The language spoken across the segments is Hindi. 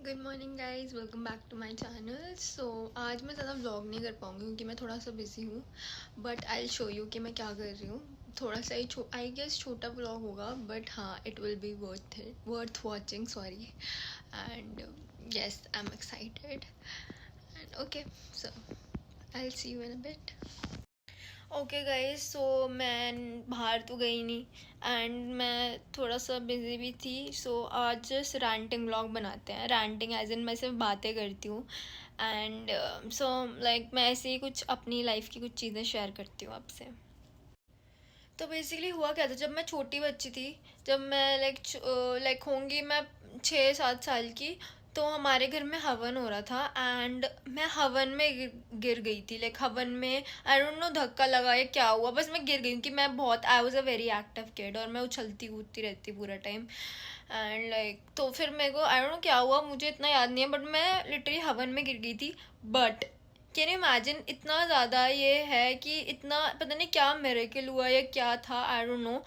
Good morning guys, welcome back to my channel. So आज मैं ज़्यादा व्लॉग नहीं कर पाऊँगी क्योंकि मैं थोड़ा सा बिज़ी हूँ। बट आई शो यू कि मैं क्या कर रही हूँ। थोड़ा सा ही आई गेस छोटा व्लॉग होगा, बट हाँ, it will be worth watching, sorry. And yes, I am excited and okay, so I will see you in a bit. Okay guys, so मैं बाहर तो गई नहीं एंड मैं थोड़ा सा बिज़ी भी थी। सो आज जस्ट रैंटिंग व्लॉग बनाते हैं। रैंटिंग एज इन मैं सिर्फ बातें करती हूँ एंड सो लाइक मैं ऐसे ही कुछ अपनी लाइफ की कुछ चीज़ें शेयर करती हूँ आपसे। तो बेसिकली हुआ क्या था, जब मैं छोटी बच्ची थी, जब मैं लाइक होंगी मैं 6-7 साल की, तो हमारे घर में हवन हो रहा था एंड मैं हवन में गिर गई थी। लाइक हवन में आई डोंट नो धक्का लगा या क्या हुआ, बस मैं गिर गई क्योंकि मैं बहुत I was a very active kid और मैं उछलती कूदती रहती पूरा टाइम। एंड लाइक तो फिर मेरे को आई डोंट नो क्या हुआ, मुझे इतना याद नहीं है, बट मैं लिटरली हवन में गिर गई थी। बट कैन यू इमेजिन, इतना ज़्यादा ये है कि इतना पता नहीं क्या मिरेकल हुआ या क्या था, आई डोंट नो।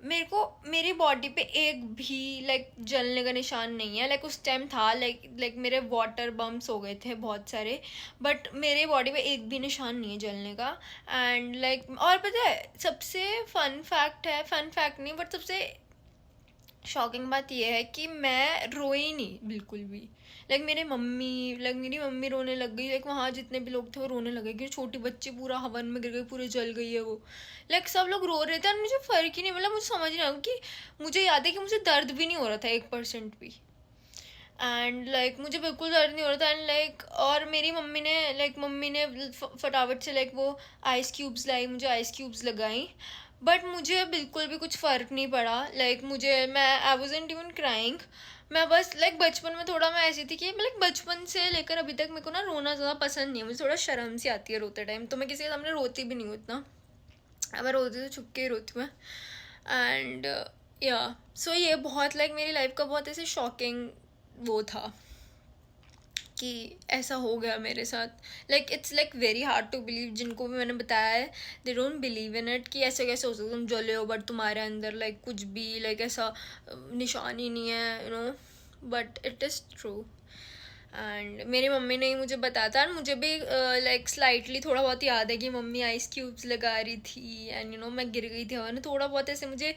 मेरे को मेरी बॉडी पे एक भी लाइक जलने का निशान नहीं है। लाइक उस टाइम था लाइक मेरे वाटर बम्प्स हो गए थे बहुत सारे, बट मेरे बॉडी पे एक भी निशान नहीं है जलने का। एंड लाइक और पता है सबसे फन फैक्ट नहीं बट सबसे शॉकिंग बात यह है कि मैं रोई नहीं बिल्कुल भी। लाइक मेरी मम्मी रोने लग गई। लाइक वहाँ जितने भी लोग थे वो रोने लगे कि छोटी बच्ची पूरा हवन में गिर गई, पूरे जल गई है वो। लाइक सब लोग रो रहे थे और मुझे फ़र्क ही नहीं, मतलब मुझे समझ नहीं आया कि मुझे याद है कि मुझे दर्द भी नहीं हो रहा था 1% भी। एंड लाइक मुझे बिल्कुल दर्द नहीं हो रहा था एंड लाइक और मेरी मम्मी ने फटाफट से लाइक वो आइस क्यूब्स लाई, मुझे आइस क्यूब्स लगाई। बट मुझे बिल्कुल भी कुछ फ़र्क नहीं पड़ा। लाइक मुझे मैं आई वॉजेंट इवन क्राइंग। मैं बस लाइक बचपन में थोड़ा मैं ऐसी थी कि लाइक बचपन से लेकर अभी तक मेरे को ना रोना ज़्यादा पसंद नहीं है। मुझे थोड़ा शर्म सी आती है रोते टाइम, तो मैं किसी के सामने रोती भी नहीं हूँ इतना। मैं रोती तो छुप के ही रोती हूँ मैं। एंड या सो ये बहुत लाइक मेरी लाइफ का बहुत ऐसे शॉकिंग वो था कि ऐसा हो गया मेरे साथ। Like it's like very hard to believe, जिनको भी मैंने बताया है they don't believe in it कि ऐसे कैसे हो सकता तुम जले हो बट तुम्हारे अंदर लाइक कुछ भी लाइक ऐसा निशान ही नहीं है, you know. But it is true. And मेरी मम्मी ने ही मुझे बताया था और मुझे भी लाइक स्लाइटली थोड़ा बहुत याद है कि मम्मी आइस क्यूब्स लगा रही थी एंड यू नो मैं गिर गई थी और थोड़ा बहुत ऐसे मुझे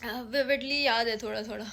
विविडली याद है थोड़ा थोड़ा।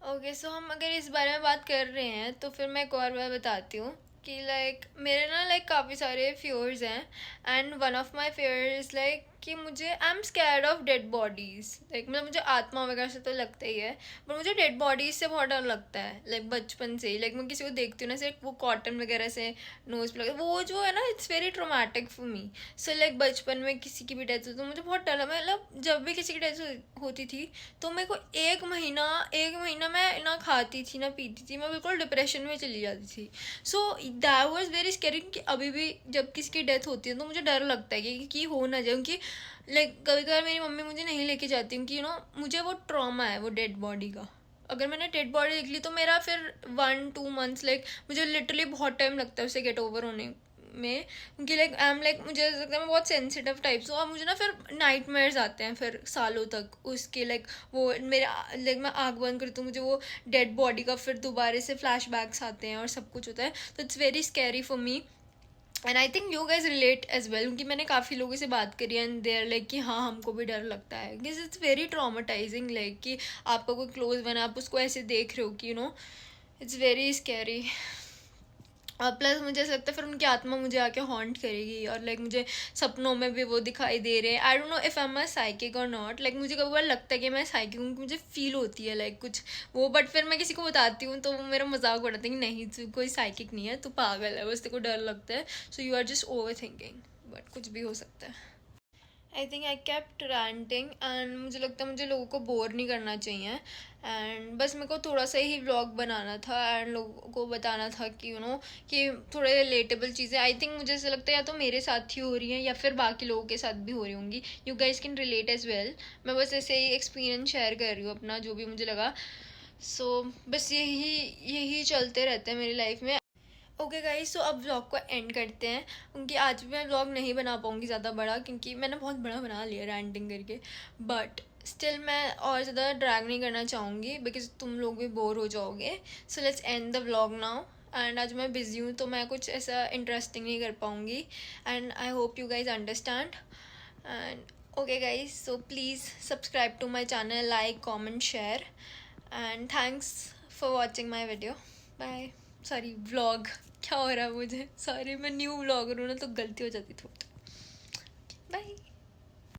ओके, सो हम अगर इस बारे में बात कर रहे हैं तो फिर मैं एक और बात बताती हूँ कि लाइक मेरे ना लाइक काफ़ी सारे फियर्स हैं and one of my fear is like कि मुझे I am scared of dead bodies. Like मतलब मुझे आत्मा वगैरह से तो लगता ही है, पर मुझे डेड बॉडीज़ से बहुत डर लगता है। लाइक बचपन से ही लाइक मैं किसी को देखती हूँ ना सिर्फ वो कॉटन वगैरह से नोज पे लगा, वो जो है ना it's very traumatic for me. So like बचपन में किसी की भी डेथ होती तो मुझे बहुत डर लगा। मतलब जब भी किसी की डेथ होती थी तो मेरे को एक महीना मैं ना खाती थी ना पीती थी, मैं बिल्कुल डिप्रेशन में चली जाती थी। So that was very scary कि अभी भी जब किसी की डेथ होती है तो मुझे डर लगता है कि हो ना जाए, क्योंकि लाइक कभी कभार मेरी मम्मी मुझे नहीं लेके जाती, क्योंकि यू नो मुझे वो ट्रॉमा है वो डेड बॉडी का। अगर मैंने डेड बॉडी देख ली तो मेरा फिर 1-2 मंथ्स लाइक मुझे लिटरली बहुत टाइम लगता है उसे गेट ओवर होने में, क्योंकि लाइक आई एम लाइक मुझे ऐसा लगता है मैं बहुत सेंसिटिव टाइप से हूँ और मुझे ना फिर नाइटमेयर्स आते हैं फिर सालों तक उसके। लाइक वो मेरे लाइक मैं आँख बंद करती हूँ मुझे वो डेड बॉडी का फिर दोबारा से फ्लैशबैक्स आते हैं और सब कुछ होता है। तो it's very scary for me and I think you guys relate as well, क्योंकि मैंने काफ़ी लोगों से बात करी एंड देयर लाइक कि हाँ हमको भी डर लगता है, because it's very traumatising. Like कि आपका कोई क्लोज बना आप उसको ऐसे देख रहे हो कि you know it's very scary. और प्लस मुझे ऐसा लगता है फिर उनकी आत्मा मुझे आके हॉन्ट करेगी और लाइक मुझे सपनों में भी वो दिखाई दे रहे हैं। I don't know if I am a psychic और नॉट। लाइक मुझे कभी बार लगता है कि मैं साइकिक हूँ, मुझे फील होती है लाइक कुछ वो, बट फिर मैं किसी को बताती हूँ तो वो मेरा मजाक उड़ाते हैं कि नहीं तू कोई साइकिक नहीं है, तू पागल है, बस तेरे को डर लगता है, so you are just over thinking. But कुछ भी हो सकता है। I think I kept ranting एंड मुझे लगता है मुझे लोगों को बोर नहीं करना चाहिए एंड बस मेरे को थोड़ा सा ही व्लॉग बनाना था एंड लोगों को बताना था कि यू नो कि थोड़े रिलेटेबल चीज़ें आई थिंक मुझे ऐसा लगता है या तो मेरे साथ ही हो रही हैं या फिर बाकी लोगों के साथ भी हो रही होंगी। You guys can relate as well. मैं बस ऐसे ही एक्सपीरियंस शेयर कर रही हूँ अपना जो भी मुझे लगा। बस यही यही चलते रहते हैं मेरी लाइफ में। ओके गाइस, सो अब व्लॉग को एंड करते हैं, क्योंकि आज भी मैं व्लॉग नहीं बना पाऊँगी ज़्यादा बड़ा, क्योंकि मैंने बहुत बड़ा बना लिया रैंटिंग करके। बट स्टिल मैं और ज़्यादा ड्रैग नहीं करना चाहूँगी बिकॉज तुम लोग भी बोर हो जाओगे. So let's end the vlog now. And आज मैं बिज़ी हूँ तो मैं कुछ ऐसा इंटरेस्टिंग नहीं कर पाऊँगी. And I hope you guys understand. And okay guys, so please subscribe to my channel, like, comment, share, and thanks for watching my video. Bye. Sorry, vlog. क्या हो रहा है मुझे? Sorry, मैं न्यू व्लॉगर हूँ ना तो गलती हो जाती थोड़ी. Bye.